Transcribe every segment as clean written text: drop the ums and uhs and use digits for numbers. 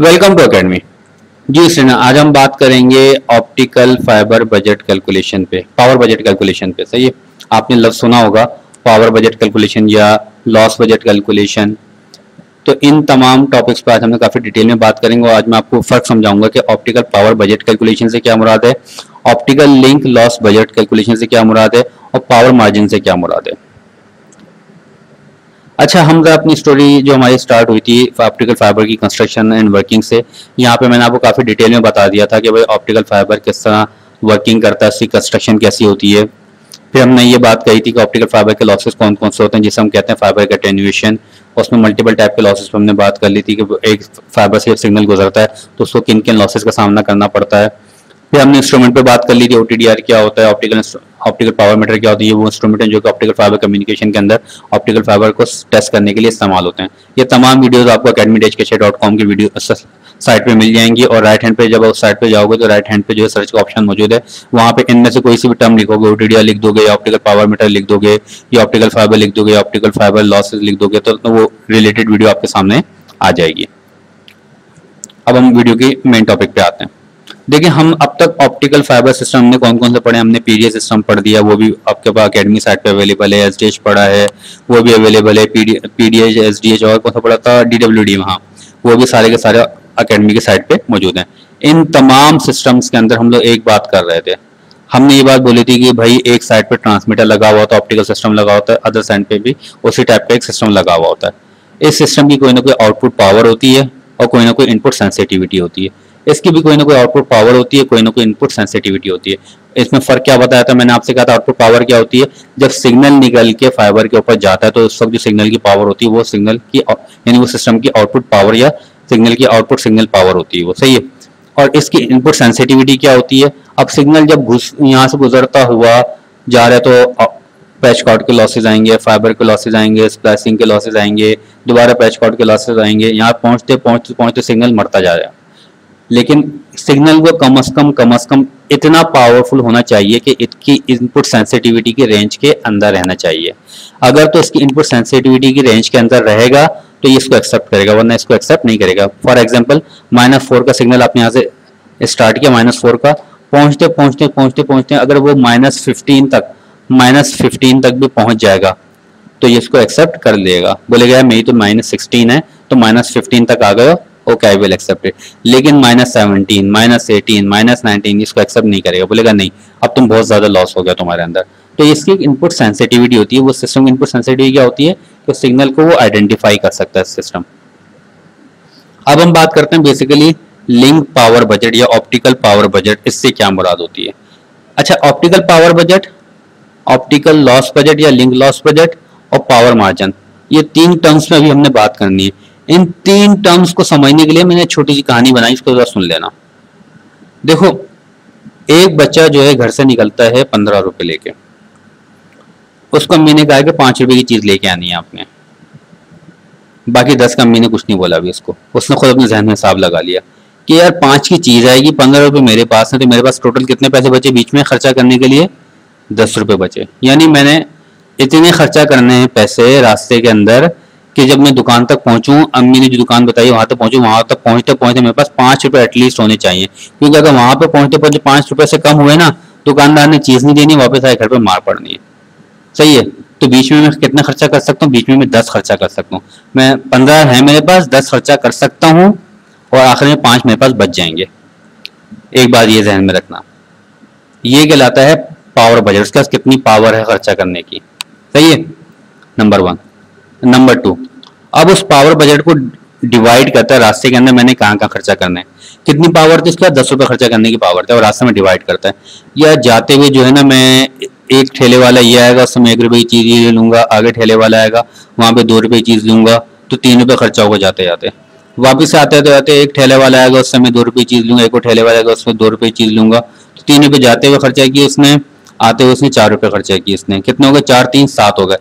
Welcome to academy. जी student, आज हम बात करेंगे ऑप्टिकल फाइबर बजट कैलकुलेशन पे, पावर बजट कैलकुलेशन पे। सही है, आपने लफ्ज सुना होगा पावर बजट कैलकुलेशन या लॉस बजट कैलकुलेशन। तो इन तमाम टॉपिक्स पर आज हमने काफी डिटेल में बात करेंगे और आज मैं आपको फर्क समझाऊंगा कि ऑप्टिकल पावर बजट कैलकुलेशन से क्या मुराद है, optical link loss budget calculation से क्या मुराद है और पावर मार्जिन से क्या मुराद है। अच्छा, हम अपनी स्टोरी जो हमारी स्टार्ट हुई थी ऑप्टिकल फाइबर की कंस्ट्रक्शन एंड वर्किंग से, यहाँ पे मैंने आपको काफ़ी डिटेल में बता दिया था कि भाई ऑप्टिकल फाइबर किस तरह वर्किंग करता है, उसकी कंस्ट्रक्शन कैसी होती है। फिर हमने ये बात कही थी कि ऑप्टिकल फाइबर के लॉसेस कौन कौन से होते हैं, जिसे हम कहते हैं फाइबर का अटेन्यूएशन। उसमें मल्टीपल टाइप के लॉसेस पर हमने बात कर ली थी कि एक फाइबर से सिग्नल गुजरता है तो उसको किन किन लॉसेस का सामना करना पड़ता है। फिर हमने इंस्ट्रूमेंट पे बात कर ली थी, ओटीडीआर क्या होता है, ऑप्टिकल पावर मीटर क्या होती है। वो इंस्ट्रूमेंट है जो कि ऑप्टिकल फाइबर कम्युनिकेशन के अंदर ऑप्टिकल फाइबर को टेस्ट करने के लिए इस्तेमाल होते हैं। ये तमाम वीडियोस आपको academy-kchet.com की वीडियो साइट पे मिल जाएंगी और राइट हैंड पे जब उस साइट पे जाओगे तो राइट हैंड पे जो है सर्च का ऑप्शन मौजूद है, वहाँ पे इनमें से कोई सी भी टर्म लिखोगे, ओटीडीआर लिख दोगे या ऑप्टिकल पावर मीटर लिख दोगे या ऑप्टिकल फाइबर लिख दोगे या ऑप्टिकल फाइबर लॉसेस लिख दोगे तो वो रिलेटेड वीडियो आपके सामने आ जाएगी। अब हम वीडियो की मेन टॉपिक पे आते हैं। देखिए, हम अब तक ऑप्टिकल फाइबर सिस्टम हमने कौन कौन से पढ़े। हमने पीडीए सिस्टम पढ़ दिया, वो भी आपके पास अकेडमी साइट पे अवेलेबल है। एसडीएच पढ़ा है, वो भी अवेलेबल है। पीडीएच, एसडीएच और कौन सा पढ़ा था, डीडब्ल्यूडी, वहाँ वो भी सारे के सारे अकेडमी की साइट पे मौजूद हैं। इन तमाम सिस्टम्स के अंदर हम लोग एक बात कर रहे थे, हमने ये बात बोली थी कि भाई एक साइड पे ट्रांसमीटर लगा हुआ होता है, ऑप्टिकल सिस्टम लगा होता है, अदर साइड पे भी उसी टाइप का एक सिस्टम लगा हुआ होता है। इस सिस्टम की कोई ना कोई आउटपुट पावर होती है और कोई ना कोई इनपुट सेंसिटिविटी होती है। इसकी भी कोई ना कोई आउटपुट पावर होती है, कोई ना कोई इनपुट सेंसिटिविटी होती है। इसमें फर्क क्या बताया था मैंने आपसे, कहा था आउटपुट पावर क्या होती है, जब सिग्नल निकल के फाइबर के ऊपर जाता है तो उस वक्त जो सिग्नल की पावर होती है वो सिग्नल की यानी वो सिस्टम की आउटपुट पावर या सिग्नल की आउटपुट सिग्नल पावर होती है, वो सही है। और इसकी इनपुट सेंसिटिविटी क्या होती है, अब सिग्नल जब यहाँ से गुजरता हुआ जा रहा है तो पैच कॉर्ड के लॉसेज आएंगे, फाइबर के लॉसेज आएंगे, स्प्लाइसिंग के लॉसेज आएंगे, दोबारा पैच कॉर्ड के लॉसेज आएंगे, यहाँ पहुंचते पहुंचते पहुंचते सिग्नल मरता जा रहा है। लेकिन सिग्नल को कम से कम इतना पावरफुल होना चाहिए कि इसकी इनपुट सेंसिटिविटी की रेंज के अंदर रहना चाहिए। अगर तो इसकी इनपुट सेंसिटिविटी की रेंज के अंदर रहेगा तो ये इसको एक्सेप्ट करेगा, वरना इसको एक्सेप्ट नहीं करेगा। फॉर एग्जांपल, -4 का सिग्नल आपने यहाँ से स्टार्ट किया, -4 का पहुंचते पहुंचते पहुंचते पहुंचते अगर वो -15 तक भी पहुंच जाएगा तो ये इसको एक्सेप्ट कर लेगा, बोलेगा मेरी तो -16 है तो -15 तक आ गए, okay I will accept it. लेकिन -17, -18, -19 इसको एक्सेप्ट नहीं करेगा, बोलेगा नहीं अब तुम बहुत ज्यादा लॉस हो गया तुम्हारे अंदर। तो इसकी इनपुट सेंसिटिविटी होती है, वो सिस्टम की इनपुट सेंसिटिविटी क्या होती है कि सिग्नल को वो आइडेंटिफाई कर सकता है सिस्टम। अब हम बात करते हैं बेसिकली लिंक पावर बजट या ऑप्टिकल पावर बजट, इससे क्या मुराद होती है। अच्छा, optical power budget, optical loss budget या लिंक लॉस बजट और पावर मार्जिन, ये तीन टर्म्स में अभी हमने बात करनी है। इन तीन टर्म्स को समझने के लिए मैंने छोटी सी कहानी बनाई, इसको जरा सुन लेना। देखो, एक बच्चा जो है घर से निकलता है 15 रुपए लेके, उसको अम्मी ने कहा कि 5 रुपए की चीज लेके आनी है आपने, बाकी 10 का अम्मी ने कुछ नहीं बोला अभी उसको। उसने खुद अपने जहन में हिसाब लगा लिया कि यार 5 की चीज आएगी, 15 रुपए मेरे पास है, तो मेरे पास टोटल कितने पैसे बचे बीच में खर्चा करने के लिए, 10 रुपए बचे। यानी मैंने इतने खर्चा करने हैं पैसे रास्ते के अंदर कि जब मैं दुकान तक पहुंचूं, अम्मी ने जो दुकान बताई वहां तक पहुंचूं, वहां तक पहुंचते पहुंचते मेरे पास 5 रुपए एटलीस्ट होने चाहिए। क्योंकि अगर वहां पे पहुंचते पहुंचते 5 रुपए से कम हुए ना, दुकानदार ने चीज नहीं देनी, वापस आए घर पे मार पड़नी है, सही है। तो बीच में मैं कितना खर्चा कर सकता हूँ, बीच में मैं 10 खर्चा कर सकता हूँ। मैं 15 है मेरे पास, 10 खर्चा कर सकता हूँ और आखिर में 5 मेरे पास बच जाएंगे। एक बात ये जहन में रखना, ये कहलाता है पावर बजट, उसके पास कितनी पावर है खर्चा करने की, सही है, नंबर 1। नंबर 2, अब उस पावर बजट को डिवाइड करता है रास्ते के अंदर मैंने कहाँ कहाँ खर्चा करना है। कितनी पावर थी उसके बाद, 10 रुपए खर्चा करने की पावर थी, और रास्ते में डिवाइड करता है। या जाते हुए जो है ना, मैं एक ठेले वाला ये आएगा, उसमें 1 रुपए की चीज ये लूंगा, आगे ठेले वाला आएगा वहां पे 2 रुपए की चीज लूंगा, तो 3 रुपए खर्चा होगा जाते जाते। वापिस आते जाते एक ठेले वाला आएगा, उससे मैं 2 रुपए की चीज लूंगा, एक और ठेले वाला आएगा उसमें 2 रुपए की चीज लूंगा, तो 3 रुपए जाते हुए खर्चा किए उसने, आते हुए उसने 4 रुपए खर्चा किए इसने। कितने हो गए, 4 3 7 हो गए।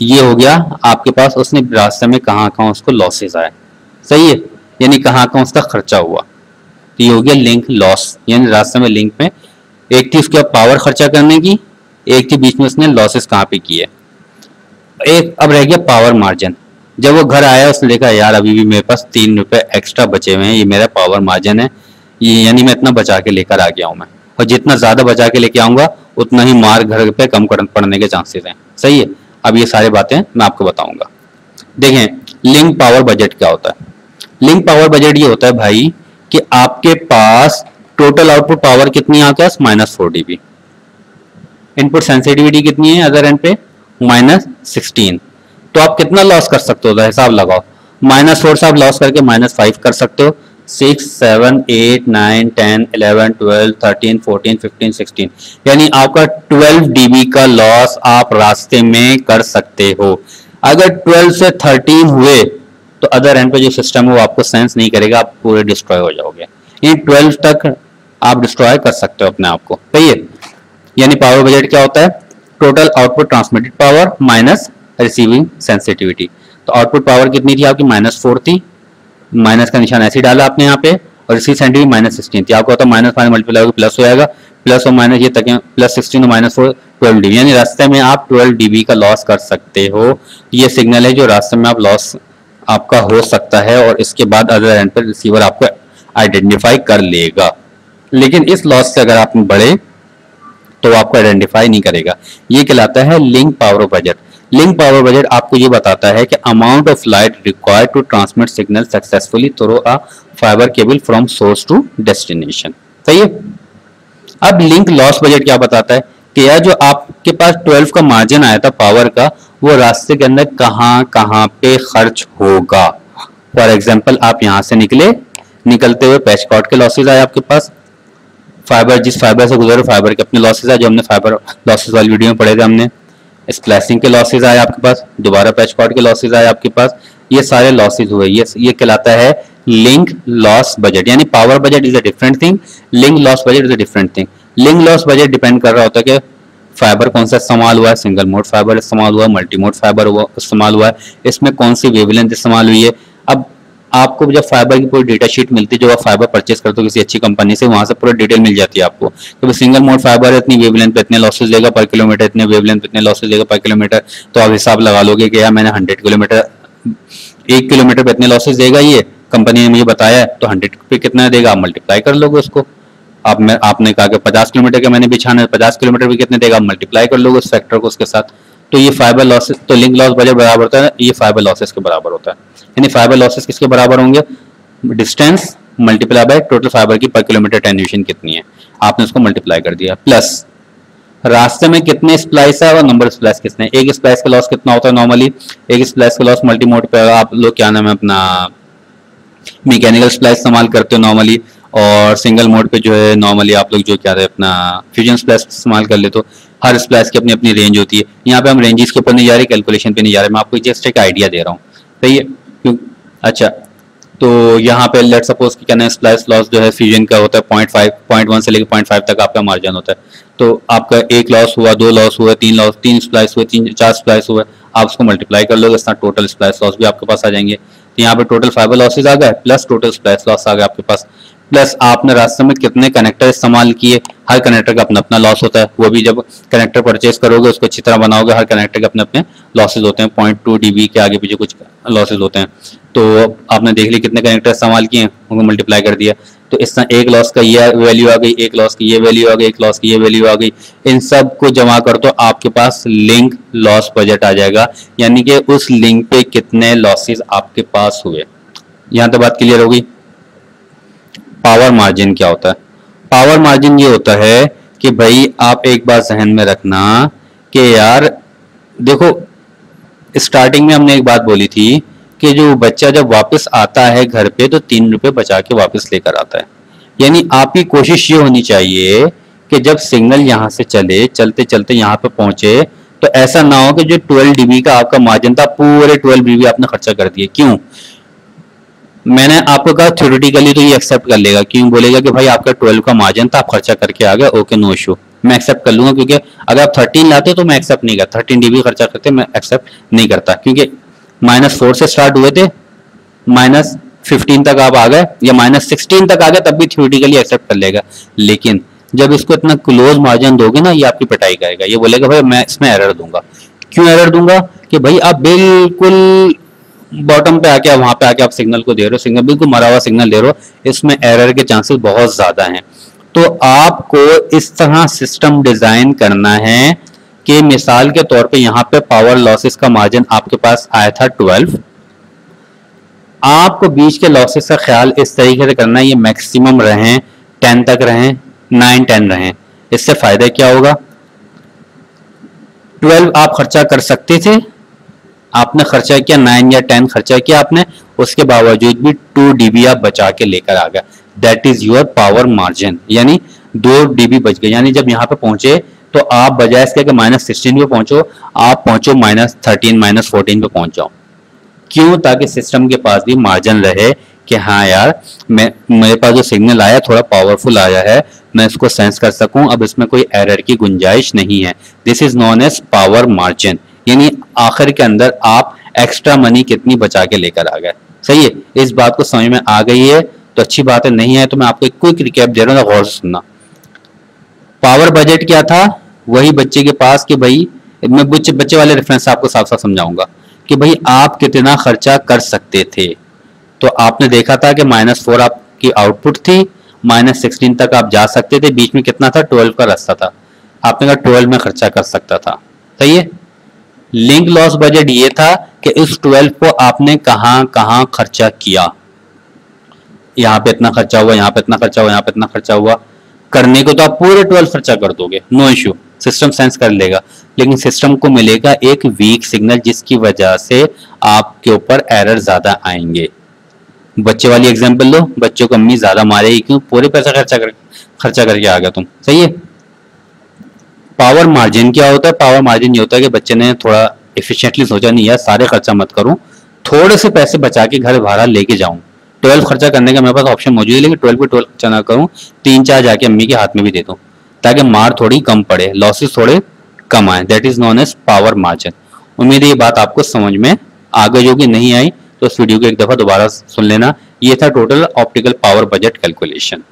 ये हो गया आपके पास उसने रास्ते में कहाँ कहाँ उसको लॉसेस आए, सही है, यानी कहाँ कहाँ उसका खर्चा हुआ। तो ये हो गया लिंक लॉस, यानी रास्ते में लिंक में एक थी उसके पावर खर्चा करने की, एक थी बीच में उसने लॉसेस कहाँ पे किए। एक अब रह गया पावर मार्जिन। जब वो घर आया उसने देखा यार अभी भी मेरे पास 3 रुपए एक्स्ट्रा बचे हुए हैं, ये मेरा पावर मार्जिन है, ये यानी मैं इतना बचा के लेकर आ गया हूँ मैं, और जितना ज्यादा बचा के लेके आऊंगा उतना ही मार घर पे कम पड़ने के चांसेस हैं। सही है। अब ये सारी बातें मैं आपको बताऊंगा। देखें लिंक पावर बजट क्या होता है। लिंक पावर बजट ये होता है भाई कि आपके पास टोटल आउटपुट पावर कितनी है आपके पास -4 dB, इनपुट सेंसिटिविटी कितनी है अदर एंड पे -16, तो आप कितना लॉस कर सकते हो, हिसाब लगाओ। -4 से आप लॉस करके -5 कर सकते हो, 6, 7, 8, 9, 10, 11, 12, 13, 14, 15, 16, यानी आपका 12 dB का लॉस आप रास्ते में कर सकते हो। अगर 12 से 13 हुए तो अदर एंड पे जो सिस्टम है वो आपको सेंस नहीं करेगा, आप पूरे डिस्ट्रॉय हो जाओगे। ये 12 तक आप डिस्ट्रॉय कर सकते हो अपने आप को। सही है। यानी पावर बजट क्या होता है, total output transmitted power minus receiving sensitivity. तो आउटपुट पावर कितनी थी आपकी -4 थी, माइनस का निशान ऐसे डाला आपने यहाँ पे, और रिसीव सेंटिटिविटी -16 थी। आपको होता है -5 मल्टीप्लाई होगा प्लस हो जाएगा, प्लस और माइनस ये तक +16 और -4 12 dB, यानी रास्ते में आप 12 dB का लॉस कर सकते हो। ये सिग्नल है जो रास्ते में आप लॉस आपका हो सकता है, और इसके बाद अदर एंड पर रिसीवर आपको आइडेंटिफाई कर लेगा। लेकिन इस लॉस से अगर आप बढ़े तो आपको आइडेंटिफाई नहीं करेगा। ये कहलाता है link power budget. Link power budget आपको ये बताता है कि amount of light required to transmit signal successfully through a fibre cable from source to destination. सही है। अब लिंक लॉस बजट क्या बताता है कि यार जो आपके पास 12 का मार्जिन आया था पावर का, वो रास्ते के अंदर कहाँ कहाँ पे खर्च होगा। फॉर एग्जाम्पल आप यहाँ से निकलते हुए पैच कॉर्ड के लॉसेज आए आपके पास, फाइबर जिस फाइबर से गुजरे फाइबर के अपने लॉसेज आए, जो हमने फाइबर लॉसेज वाली वीडियो में पढ़े थे हमने। स्प्लैशिंग के लॉसेज आए आपके पास, दोबारा पैच कॉर्ड के लॉसेज आए आपके पास, ये सारे लॉसेज हुए। ये कहलाता है लिंक लॉस बजट। यानी power budget is a different thing, link loss budget is a different thing. Link loss budget depend कर रहा होता है कि फाइबर कौन सा इस्तेमाल हुआ है, सिंगल मोड फाइबर इस्तेमाल हुआ है, मल्टी मोड फाइबर इस्तेमाल हुआ है, इसमें कौन सी वेवलेंथ इस्तेमाल हुई है। अब आपको जब फाइबर की पूरी डेटा शीट मिलती है, जो आप फाइबर परचेस करते हो किसी अच्छी कंपनी से, वहां से पूरा डिटेल मिल जाती है आपको कि सिंगल मोड फाइबर इतनी वेवलेंथ पे इतने लॉसेज देगा पर किलोमीटर, इतने वेवलेंथ पे इतने लॉसेज देगा पर किलोमीटर। तो आप हिसाब लगा लोगे कि यार मैंने 100 किलोमीटर, 1 किलोमीटर पे इतने लॉसेज देगा, ये कंपनी ने मुझे बताया है, तो 100 पे कितना देगा आप मल्टीप्लाई कर लोगे उसको। आपने कहा कि 50 किलोमीटर का मैंने बिछाना है, 50 किलोमीटर पे कितने देगा आप मल्टीप्लाई कर लोगे उस फैक्टर को उसके साथ। तो ये फाइबर लॉसेस, तो लिंक लॉस बजट बराबर होता है, ये फाइबर लॉसेस के बराबर होता है। यानी फाइबर लॉसेस किसके बराबर होंगे, distance multiply by total fibre की पर किलोमीटर टेन्यूशन कितनी है, आपने उसको मल्टीप्लाई कर दिया, प्लस रास्ते में कितने स्प्लाइस है और नंबर ऑफ स्प्लाइस कितने। एक स्प्लाइस का लॉस कितना होता है नॉर्मली, एक स्प्लाइस का लॉस मल्टी मोड पे आप लोग क्या नाम है अपना मैकेनिकल स्प्लाइस इस्तेमाल करते हो नॉर्मली, और सिंगल मोड पे जो है नॉर्मली आप लोग जो क्या है अपना फ्यूजन स्प्लाइस इस्तेमाल कर लेते हो। हर स्प्लाइस की अपनी अपनी रेंज होती है। यहाँ पे हम रेंजेस के ऊपर नहीं जा रहे, कैलकुलेशन पे नहीं जा रहे, मैं आपको जस्ट एक आइडिया दे रहा हूँ। सही है। क्यों, अच्छा तो यहाँ पे लेट सपोज कि क्या स्प्लाइस लॉस जो है फ्यूजन का होता है 0.1 से लेकर 0.5 तक आपका मार्जिन होता है। तो आपका एक लॉस हुआ, 2 लॉस हुआ, 3 स्प्लाइस हुए, 4 स्प्लाइस हुए, आप उसको मल्टीप्लाई कर लोगे, इतना टोटल स्प्लाइस लॉस भी आपके पास आ जाएंगे। तो यहाँ पे टोटल फाइबर लॉसेज आ गए प्लस टोटल स्प्लाइस लॉस आ गया आपके पास, प्लस आपने रास्ते में कितने कनेक्टर इस्तेमाल किए, हर कनेक्टर का अपना अपना लॉस होता है। वो भी जब कनेक्टर परचेज करोगे उसको अच्छी तरह बनाओगे, हर कनेक्टर के अपने अपने लॉसेज होते हैं, 0.2 dB के आगे पीछे कुछ लॉसेज होते हैं। तो आपने देख लिया कितने कनेक्टर इस्तेमाल किए, उनको मल्टीप्लाई कर दिया, तो इस तरह एक लॉस का ये वैल्यू आ गई, एक लॉस की ये वैल्यू आ गई, एक लॉस की ये वैल्यू आ गई। इन सब को जमा कर तो आपके पास लिंक लॉस बजट आ जाएगा, यानी कि उस लिंक पे कितने लॉसेज आपके पास हुए। यहाँ तो बात क्लियर होगी। पावर मार्जिन क्या होता है, पावर मार्जिन ये होता है कि भाई आप एक बार जहन में रखना कि यार देखो स्टार्टिंग में हमने एक बात बोली थी कि जो बच्चा जब वापस आता है घर पे तो 3 रुपए बचा के वापस लेकर आता है। यानी आपकी कोशिश ये होनी चाहिए कि जब सिग्नल यहाँ से चलते चलते यहाँ पे पहुंचे तो ऐसा ना हो कि जो 12 dB का आपका मार्जिन था पूरे 12 dB आपने खर्चा कर दिए। क्यों, मैंने आपको कहा थ्योरेटिकली तो ये एक्सेप्ट कर लेगा, क्यों बोलेगा कि भाई आपका 12 का मार्जिन था, आप खर्चा करके आ गए, ओके नो इशू, मैं एक्सेप्ट कर लूंगा। क्योंकि अगर आप 13 लाते तो मैं एक्सेप्ट नहीं करता, 13 dB खर्चा करते मैं एक्सेप्ट नहीं करता, क्योंकि -4 से स्टार्ट हुए थे, -15 तक आप आ गए या -16 तक आ गए तब भी थ्योरेटिकली एक्सेप्ट कर लेगा। लेकिन जब इसको इतना क्लोज मार्जिन दोगे ना, ये आपकी पिटाई करेगा, ये बोलेगा भाई मैं इसमें एरर दूंगा। क्यों एरर दूंगा कि भाई आप बिल्कुल बॉटम पे आके वहां पे आके आप सिग्नल को दे रहे हो, सिग्नल बिल्कुल मरा हुआ सिग्नल दे रहे हो, इसमें एरर के चांसेस बहुत ज्यादा हैं। तो आपको इस तरह सिस्टम डिजाइन करना है कि मिसाल के तौर पे यहाँ पे पावर लॉसेस का मार्जिन आपके पास आया था 12, आपको बीच के लॉसेस का ख्याल इस तरीके से करना है ये मैक्सिमम रहें, 10 तक रहें, 9 10 रहें। इससे फायदा क्या होगा, 12 आप खर्चा कर सकते थे, आपने खर्चा किया 9 या 10 खर्चा किया आपने, उसके बावजूद भी 2 dB आप बचा के लेकर आ गया, that is your power margin, यानी 2 dB बच गए। यानी जब यहाँ पे पहुंचे तो आप बजाय इसके कि -16 पे पहुंचो, आप पहुंचो -13 -14 पे पहुंच जाओ। क्यों, ताकि सिस्टम के पास भी मार्जिन रहे कि हाँ यार मेरे पास जो सिग्नल आया थोड़ा पावरफुल आया है, मैं इसको सेंस कर सकूं, अब इसमें कोई एरर की गुंजाइश नहीं है। This is known as power margin, यानी आखिर के अंदर आप एक्स्ट्रा मनी कितनी बचा के लेकर आ गए। सही है, इस बात को समझ में आ गई है तो अच्छी बात है, नहीं है तो मैं आपको एक क्विक रिकैप दे रहा हूँ, गौर से सुनना। पावर बजट क्या था, वही बच्चे के पास कि भाई, मैं बच्चे वाले रेफरेंस आपको साफ साफ समझाऊंगा कि भाई आप कितना खर्चा कर सकते थे। तो आपने देखा था कि -4 आपकी आउटपुट थी, -16 तक आप जा सकते थे, बीच में कितना था, 12 का रास्ता था, आपने कहा 12 में खर्चा कर सकता था। सही है, लिंक लॉस बजट ये था कि इस 12 को आपने कहां कहां खर्चा किया, यहाँ पे इतना खर्चा हुआ, यहाँ पे इतना खर्चा हुआ, यहाँ पे इतना खर्चा हुआ। करने को तो आप पूरे 12 खर्चा कर दोगे, नो इश्यू, सिस्टम सेंस कर लेगा, लेकिन सिस्टम को मिलेगा एक वीक सिग्नल जिसकी वजह से आपके ऊपर एरर ज्यादा आएंगे। बच्चे वाली एग्जांपल लो, बच्चों को अम्मी ज्यादा मारेगी, क्यों, पूरे पैसा खर्चा करके आ गया तुम। सही है। पावर मार्जिन क्या होता है, पावर मार्जिन ये होता है कि बच्चे ने थोड़ा एफिशिएंटली सोचा, नहीं यार सारे खर्चा मत करूं, थोड़े से पैसे बचा के घर भाड़ा लेके जाऊं, 12 खर्चा करने का मेरे पास ऑप्शन मौजूद है, लेकिन 12 पे 12 खर्चा ना करूं, 3-4 जाके अम्मी के हाथ में भी दे दूं, ताकि मार थोड़ी कम पड़े, लॉसेस थोड़े कम आए। That is known as power margin. उम्मीद है ये बात आपको समझ में आ गई होगी, नहीं आई तो इस वीडियो को एक दफा दोबारा सुन लेना। ये था total optical power budget calculation.